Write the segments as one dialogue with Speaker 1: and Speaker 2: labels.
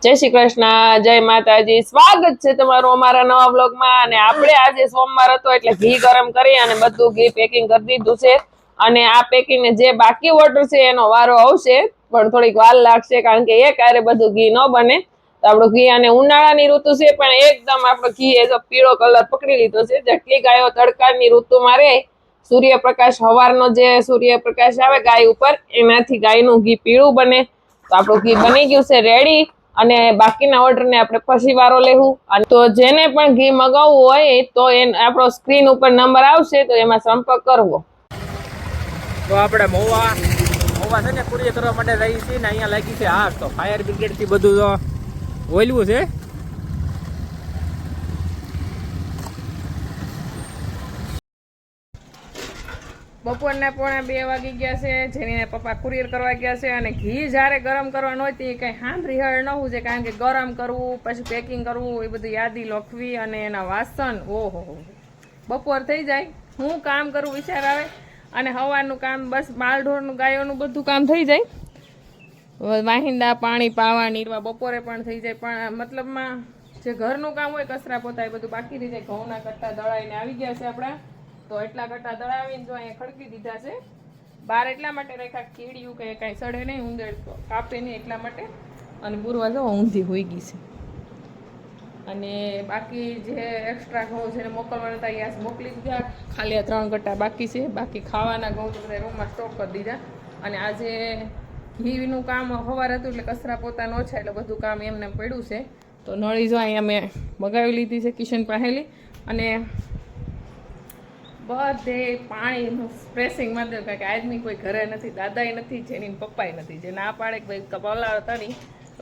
Speaker 1: જય શ્રી કૃષ્ણ, જય માતાજી. સ્વાગત છે તમારું અમારા નવા બ્લોગમાં. અને આપણે આજે સોમવાર હતો એટલે ઘી ગરમ કરી અને બધું ઘી પેકિંગ કરી દીધું છે. અને આ પેકિંગ જે બાકી ઓર્ડર છે એનો વારો આવશે, પણ થોડીક વાર લાગશે કારણ કે એક આરે બધું ઘી ન બને. તો આપણું ઘી અને ઉનાળાની ઋતુ છે પણ એકદમ આપણો ઘી એ પીળો કલર પકડી લીધો છે. જેટલી ગાયો તડકાની ઋતુમાં રહે, સૂર્યપ્રકાશ સવારનો જે સૂર્યપ્રકાશ આવે ગાય ઉપર એનાથી ગાયનું ઘી પીળું બને. તો આપણું ઘી બની ગયું છે રેડી. અને બાકીના ઓર્ડર ને આપણે પછી વારો લેવું. અને તો જેને પણ ઘી મગાવવું હોય તો આપણો સ્ક્રીન ઉપર નંબર આવશે, તો એમાં સંપર્ક કરવો.
Speaker 2: તો આપણે મહુવા છે ને કુરિયર કરવા માટે રહી છીએ ને અહીંયા લાગી છે આગ. તો ફાયર બ્રિગેડ થી બધું તો ઓયલું છે.
Speaker 1: બપોરના 1:45 વાગી ગયા છે. જેને પપ્પા કુરિયર કરવા ગયા છે. અને ઘી જ્યારે ગરમ કરવાનું હોય તે કંઈ સાંભળી ન હોવું છે, કારણ કે ગરમ કરવું પછી પેકિંગ કરવું એ બધું યાદી લખવી અને એના વાસણ ઓહો બપોર થઈ જાય. હું કામ કરું વિચાર આવે. અને સવારનું કામ બસ માલઢોરનું ગાયોનું બધું કામ થઈ જાય. વાહિંદા પાણી પાવા નીરવા બપોરે પણ થઈ જાય. પણ મતલબમાં જે ઘરનું કામ હોય કચરા પોતા એ બધું બાકી રહી જાય. ઘઉંના કટ્ટા દળાઈને આવી ગયા છે આપણા. તો એટલા કટ્ટા દળાવીને જો અહીંયા ખડકી દીધા છે. બહાર એટલા માટે રાખ્યા કીડીયું કે કાંઈ સડે નહીં, ઉંદર કાપે નહીં એટલા માટે. અને બુરવા જો ઊંધી હોઈ ગઈ છે. અને બાકી જે એક્સ્ટ્રા ઘઉં છે એને મોકલવાના હતા અહીંયા મોકલી દીધા. ખાલી આ 3 કટ્ટા બાકી છે. બાકી ખાવાના ઘઉં તો બધા રૂમમાં સ્ટોક કરી દીધા. અને આજે ઘીનું કામ સવાર હતું એટલે કચરા પોતા ન છે એટલે બધું કામ એમને પડ્યું છે. તો નળી જો અહીંયા મેં મગાવી લીધી છે કિશન પાસેલી. અને બધે પાણીનું સ્પ્રેસિંગ મારી દઉં, કારણ કે આજની કોઈ ઘરે નથી, દાદાય નથી, જેની પપ્પાય નથી. જે ના પાડે કે ભાઈ કપલા હતા નહીં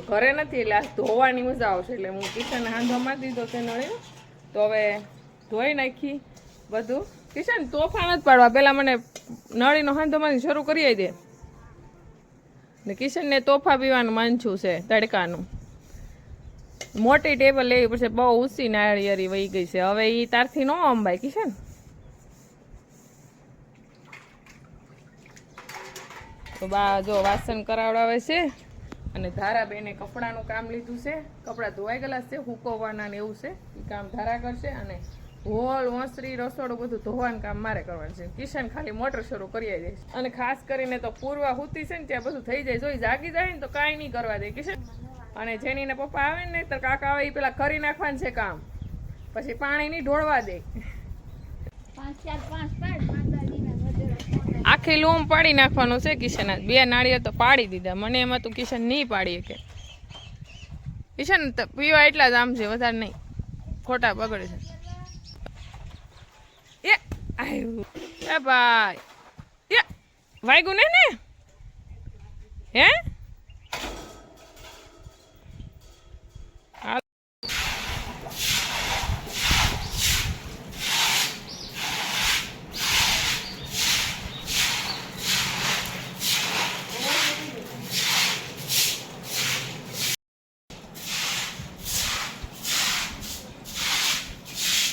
Speaker 1: ઘરે નથી એટલે આ ધોવાની મજા આવશે. એટલે હું કિશનને હાંધો મારી દીધો છે નળીનો. તો હવે ધોઈ નાખી બધું. કિશન તોફા નથી પાડવા, પહેલાં મને નળીનો હાંધો મારી શરૂ કરી દે. ને કિશનને તોફા પીવાનું માનછું છે તડકાનું. મોટી ટેબલ લેવી પડશે, બહુ ઊંચી નાળિયેરી વહી ગઈ છે. હવે એ તારથી ન અંબાય કિશન. તો બા જો વાસણ કરાવડાવે છે. અને ધારાબેને કપડાનું કામ લીધું છે. કપડાં ધોવાઈ ગયેલા છે, હુકવવાના ને એવું છે. એ કામ ધારા કરશે. અને હોલ ઓસરી રસોડું બધું ધોવાનું કામ મારે કરવાનું છે. કિશન ખાલી મોટર શરૂ કરી દે. અને ખાસ કરીને તો પૂર્વા હુતી છે ને ત્યાં બધું થઈ જાય. જો જાગી જાય ને તો કાંઈ નહીં કરવા દે કિશન. અને જેનીને પપ્પા આવે ને તો કાકા આવે એ પેલા કરી નાખવાનું છે કામ. પછી પાણી નહીં ઢોળવા દે. આખી લૂમ પાડી નાખવાનું છે કિશન. 2 નાળિયેર તો પાડી દીધા. મને એમાં તું કિશન નહીં પાડી કે કિશન પીવા એટલા જ આમ છે, વધારે નહીં. ખોટા બગડે છે. એ આવ્યું એ ભાઈ એ વાગ્યું ને હે.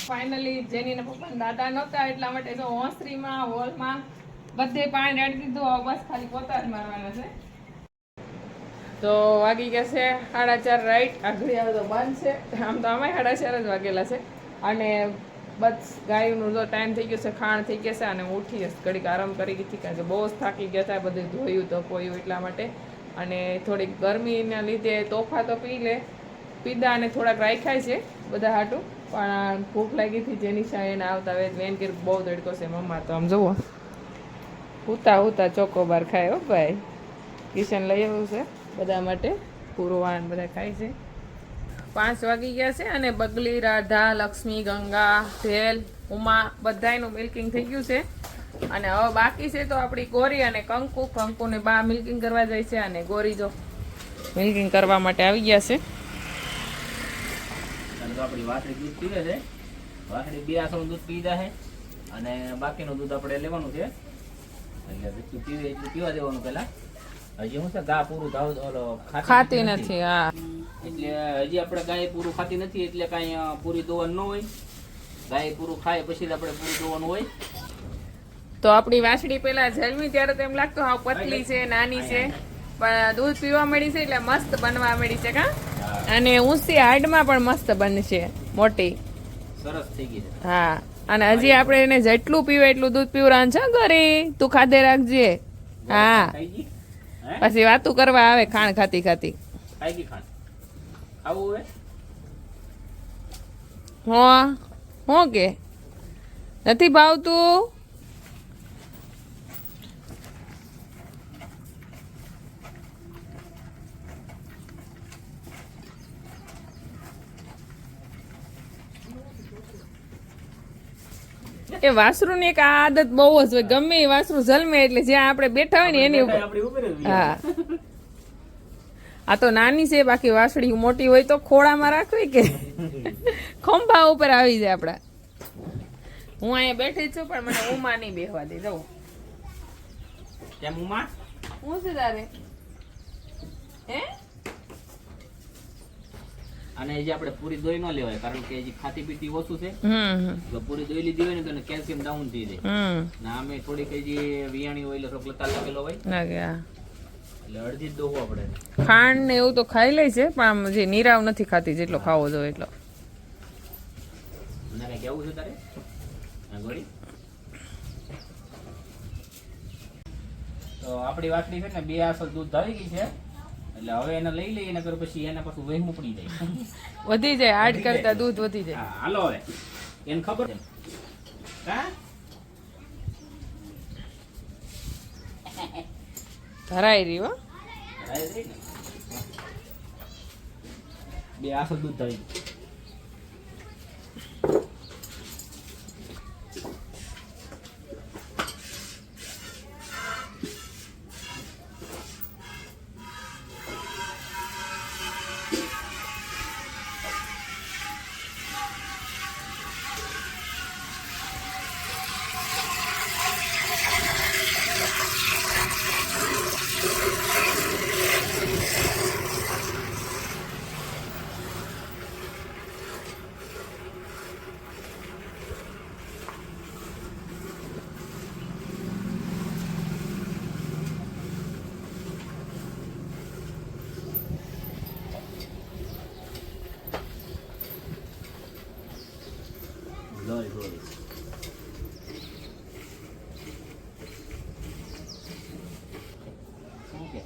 Speaker 1: ફાઇનલી જેનીના પપ્પા દાદા નહોતા એટલા માટે જો ઓસરીમાં હોલમાં બધે પાણી રેડી દીધું. બસ ખાલી પોતા જ મારવાના છે. તો વાગી ગયા છે 4:30 રાઈટ. આગળ આવે તો બંધ છે. આમ તો અમે 4:30 જ વાગેલા છે. અને બસ ગાયનું જો ટાઈમ થઈ ગયો છે, ખાણ થઈ ગયા છે. અને હું ઉઠી ઘડીક આરામ કરી ગઈ હતી, કારણ કે બહુ જ થાકી ગયા હતા. બધું ધોયું તો પોયું એટલા માટે. અને થોડીક ગરમીના લીધે તોફા તો પીધા અને થોડાક રાખ્યા છે બધા હાટું. પણ ભૂખ લાગી હતી જેની શાળાને આવતા હવે મેન કે બહુ તડકો છે. મમ્મા તો આમ જુઓ હુતા ચોકોબાર ખાય. હો ભાઈ કિશન લઈ આવ્યું છે બધા માટે. પૂરવાન બધા ખાય છે. 5 વાગી ગયા છે. અને બગલી, રાધા, લક્ષ્મી, ગંગા, ભેલ, ઉમા બધાયનું મિલ્કિંગ થઈ ગયું છે. અને હવે બાકી છે તો આપણી ગોરી અને કંકુને બા મિલ્કિંગ કરવા જાય છે. અને ગોરી જો મિલ્કિંગ કરવા માટે આવી ગયા છે.
Speaker 2: આપણી વાસળી દૂધ પીવે છે. વાસળી 2 આસણું દૂધ પી જાય. અને બાકીનું દૂધ આપણે લેવાનું છે. એટલે જેટલું પીવે એટલું પીવા દેવાનું પેલા. હજી હું છે ગા પૂરું
Speaker 1: ખાતી નથી. હા
Speaker 2: એટલે હજી આપણે ગાય પૂરું ખાતી નથી એટલે કાંઈ પૂરી દોવાનું ન હોય. ગાય પૂરું ખાય પછી જ આપણે પૂરું દોવાનું હોય.
Speaker 1: તો આપણી વાસળી પેલા જન્મી ત્યારે તો એમ લાગતું હા પતલી છે, નાની છે, પણ દૂધ પીવા મળી છે એટલે મસ્ત બનવા મળી છે. કા અને ઊંચી હાઈટમાં પણ મસ્ત બનશે મોટી.
Speaker 2: સરસ થઈ ગઈ છે.
Speaker 1: હા અને હજી આપણે એને જેટલું પીવે એટલું દૂધ પીવડાવવાનું છે ઘરે. તું ખાધે રાખજે. હા
Speaker 2: ખાઈ ગઈ? હે?
Speaker 1: પછી વાતું કરવા આવે ખાણ ખાતી ખાતી.
Speaker 2: ખાઈ ગઈ ખાંડ? ખાવું હવે?
Speaker 1: હું કે નથી ભાવતું? એ વાસરું ની એક આદત બહુ જ હોય. ગમે એ વાસરું જલમે એટલે જ્યાં આપણે બેઠા હોય ને એની ઉપર.
Speaker 2: આપણી ઉપર જ વી
Speaker 1: હા આ તો નાની છે, બાકી વાસળી મોટી હોય તો ખોળામાં રાખવી કે ખંભા ઉપર આવી જાય આપડા. હું અહીંયા બેઠી જ છું પણ મને ઉમા નહીં બેહવા દે. જવું
Speaker 2: કેમ ઉમા?
Speaker 1: હું છે તારે હે?
Speaker 2: અને જે આપણે પૂરી દોઈ ન લેવાય કારણ કે જે ખાતી પીતી ઓછું છે. જો પૂરી દોઈ લીધી હોય ને તો કેલ્શિયમ ડાઉન થઈ જાય. ના અમે થોડીક જે વિયાણી હોય એટલે થોડોક લતા લાગેલો હોય એટલે અડધી જ દોવું આપણે.
Speaker 1: ખાંડ ને એવું તો ખાઈ લે છે પણ આમ જે નીરાવ નથી ખાતી જેટલો ખાવો જોઈએ એટલો.
Speaker 2: મને કઈ કેવું છે તારે? હા ગોળી. તો આપણી વાટડી છે ને 2 આસળ દૂધ ધારી ગઈ છે એટલે હવે એને લઈ લઈએ ને પછી એના પાછું વહેમું પડી જાય.
Speaker 1: વધી જાય આડ કરતા દૂધ વધી જાય.
Speaker 2: હા હાલો હવે એને ખબર છે હા
Speaker 1: ધરાઈ રહી હો.
Speaker 2: રાય રહી ને 2 આસળ દૂધ ધારી ગઈ. Glory, glory. Okay.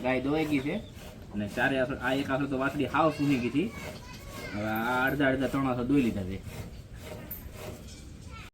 Speaker 2: ગાય દોવાઈ ગઈ છે અને ચારે આસળ આ એક આસળ તો વાસળી હાવ સૂની ગઈ હતી. હવે આ અડધા 3 આસળ દોઈ લીધા છે.